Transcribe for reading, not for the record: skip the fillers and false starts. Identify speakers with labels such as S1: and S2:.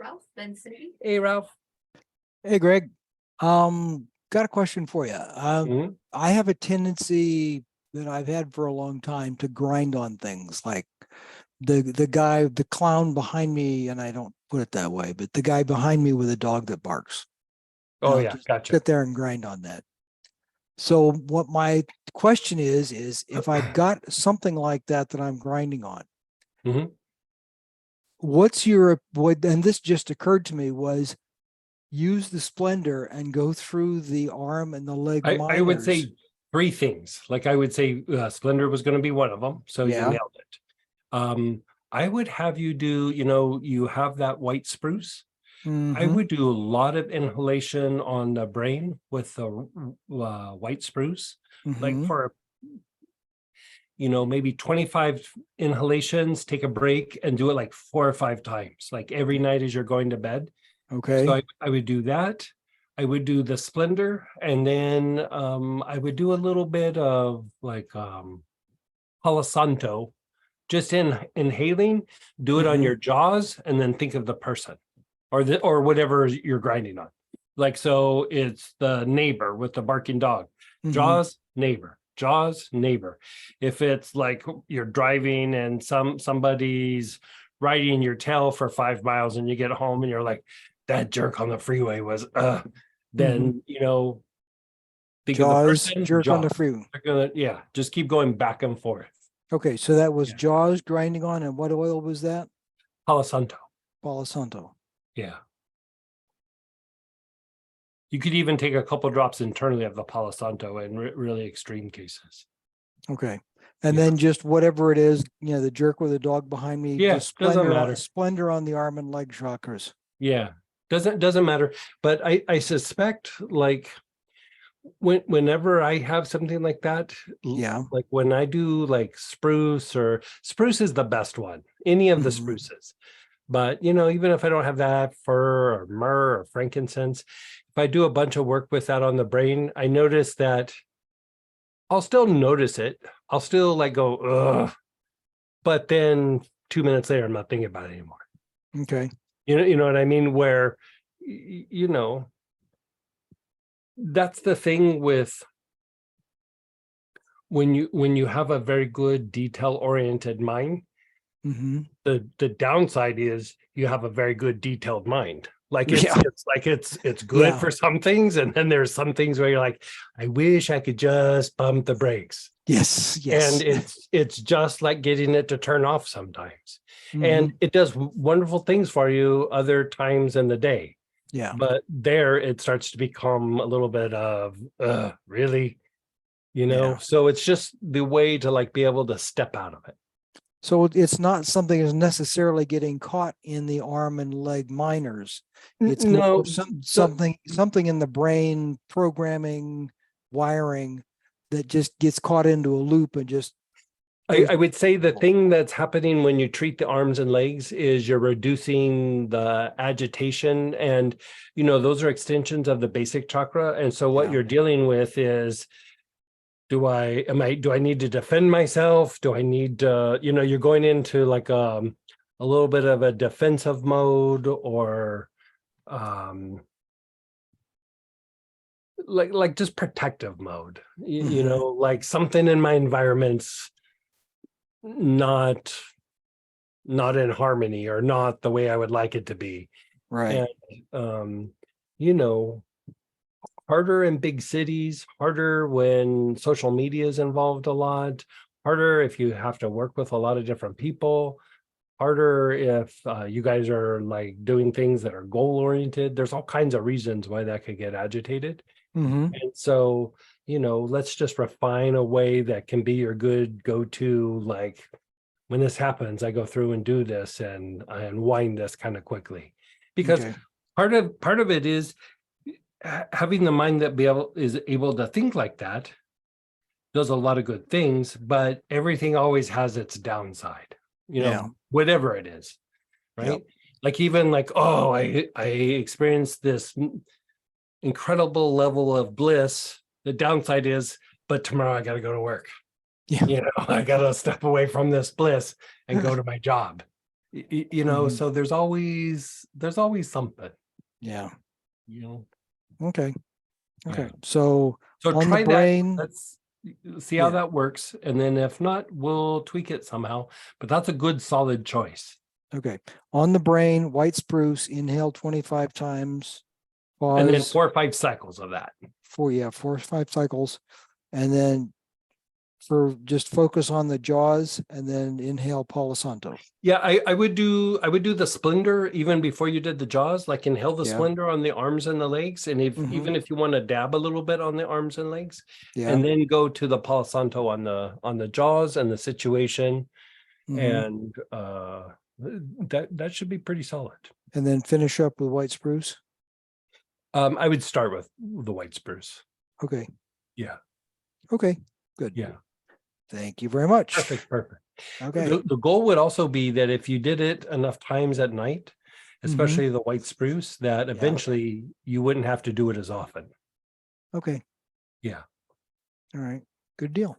S1: Ralph, then Cindy.
S2: Hey, Ralph.
S3: Hey, Greg. Got a question for you.
S2: Mhm.
S3: I have a tendency that I've had for a long time to grind on things like the clown behind me, and I don't put it that way, but the guy behind me with a dog that barks.
S2: Oh,
S3: I'll
S2: yeah,
S3: just
S2: gotcha.
S3: sit there and grind on that. So what my question is if I've got something like that I'm grinding on,
S2: Mhm.
S3: what, and this just occurred to me, was use the Splendor and go through the arm and the leg
S2: I would
S3: minors.
S2: say three things. Like I would say Splendor was going to be one of them. So you
S3: Yeah.
S2: nailed it. I would have you do, you have that white spruce. I
S3: Mhm.
S2: would do a lot of inhalation on the brain with the white spruce, like
S3: Mhm.
S2: for, maybe 25 inhalations, take a break and do it like 4 or 5 times, like every night as you're going to bed.
S3: Okay.
S2: So I would do that. I would do the Splendor, and then I would do a little bit of like Palo Santo, just inhaling, do it on
S3: Mhm.
S2: your jaws, and then think of the person or whatever you're grinding on. Like, so it's the neighbor with the barking dog.
S3: Mhm.
S2: Jaws, neighbor. Jaws, neighbor. If it's like you're driving and somebody's riding your tail for 5 miles and you get home and you're like, that jerk on the freeway was then think of the
S3: Jaws,
S2: person.
S3: jerk on the
S2: Jaws.
S3: freeway.
S2: They're gonna, just keep going back and forth.
S3: Okay, so that was
S2: Yeah.
S3: Jaws grinding on, and what oil was that?
S2: Palo Santo.
S3: Palo Santo.
S2: Yeah. You could even take a couple drops internally of the Palo Santo in really extreme cases.
S3: Okay. And
S2: Yeah.
S3: then just whatever it is, the jerk with the dog behind me,
S2: Yeah,
S3: just
S2: doesn't matter.
S3: Splendor on the arm and leg chakras.
S2: Yeah, doesn't matter. But I suspect like whenever I have something like that,
S3: Yeah.
S2: like when I do like spruce is the best one, any of the
S3: Mhm.
S2: spruces. But even if I don't have that, fir or myrrh or frankincense, if I do a bunch of work with that on the brain, I notice that I'll still notice it. I'll still like go, ugh. But then 2 minutes later, I'm not thinking about it anymore.
S3: Okay.
S2: You know what I mean? Where, that's the thing with when you have a very good detail-oriented mind,
S3: Mm-hmm.
S2: the downside is you have a very good detailed mind. Like it's
S3: Yeah.
S2: it's good
S3: Yeah.
S2: for some things, and then there's some things where you're like, I wish I could just bump the brakes.
S3: Yes.
S2: And
S3: Yes.
S2: it's just like getting it to turn off sometimes. And
S3: Mhm.
S2: it does wonderful things for you other times in the day.
S3: Yeah.
S2: But there it starts to become a little bit of really,
S3: Yeah.
S2: so it's just the way to like be able to step out of it.
S3: So it's not something that's necessarily getting caught in the arm and leg minors. It's
S2: No,
S3: more something in the brain programming, wiring that just gets caught into a loop and just
S2: I would say the thing that's happening when you treat the arms and legs is you're reducing the agitation, and those are extensions of the basic chakra. And so what
S3: Yeah.
S2: you're dealing with is, do I need to defend myself? Do I need to, you're going into like a little bit of a defensive mode, or like just protective mode,
S3: Mhm.
S2: like something in my environment's not in harmony or not the way I would like it to be.
S3: Right.
S2: And you know harder in big cities, harder when social media is involved a lot, harder if you have to work with a lot of different people, harder if you guys are like doing things that are goal oriented. There's all kinds of reasons why that could get agitated.
S3: Mm-hmm.
S2: And so, let's just refine a way that can be your good go-to, like when this happens, I go through and do this and I unwind this kind of quickly. Because
S3: Okay.
S2: part of it is having the mind that is able to think like that does a lot of good things, but everything always has its downside,
S3: Yeah.
S2: whatever it is, right?
S3: Yep.
S2: Like even like, oh, I experienced this incredible level of bliss. The downside is, but tomorrow I got to go to work.
S3: Yeah.
S2: I got to step away from this bliss and go to my job. You know,
S3: Mhm.
S2: so there's always something,
S3: Yeah.
S2: you know.
S3: Okay.
S2: Yeah.
S3: Okay. So
S2: So
S3: on the
S2: try that.
S3: brain,
S2: Let's see how
S3: yeah.
S2: that works. And then if not, we'll tweak it somehow. But that's a good solid choice.
S3: Okay. On the brain, white spruce, inhale 25 times,
S2: And then
S3: pause
S2: 4 or 5 cycles of that.
S3: for, 4 or 5 cycles. And then for just focus on the jaws and then inhale Palo Santo.
S2: Yeah, I would do the splendor even before you did the jaws, like inhale the
S3: Yeah.
S2: splendor on the arms and the legs. And if
S3: Mhm.
S2: even if you want to dab a little bit on the arms and legs,
S3: Yeah.
S2: and then go to the Palo Santo on the jaws and the situation.
S3: Mhm.
S2: And that should be pretty solid.
S3: And then finish up with white spruce.
S2: I would start with the white spruce.
S3: Okay.
S2: Yeah,
S3: Okay. Good.
S2: yeah.
S3: Thank you very much.
S2: Perfect.
S3: Okay.
S2: The goal would also be that if you did it enough times at night,
S3: Mhm.
S2: especially the white spruce, that
S3: Yeah.
S2: eventually you wouldn't have to do it as often.
S3: Okay.
S2: Yeah.
S3: All right. Good deal.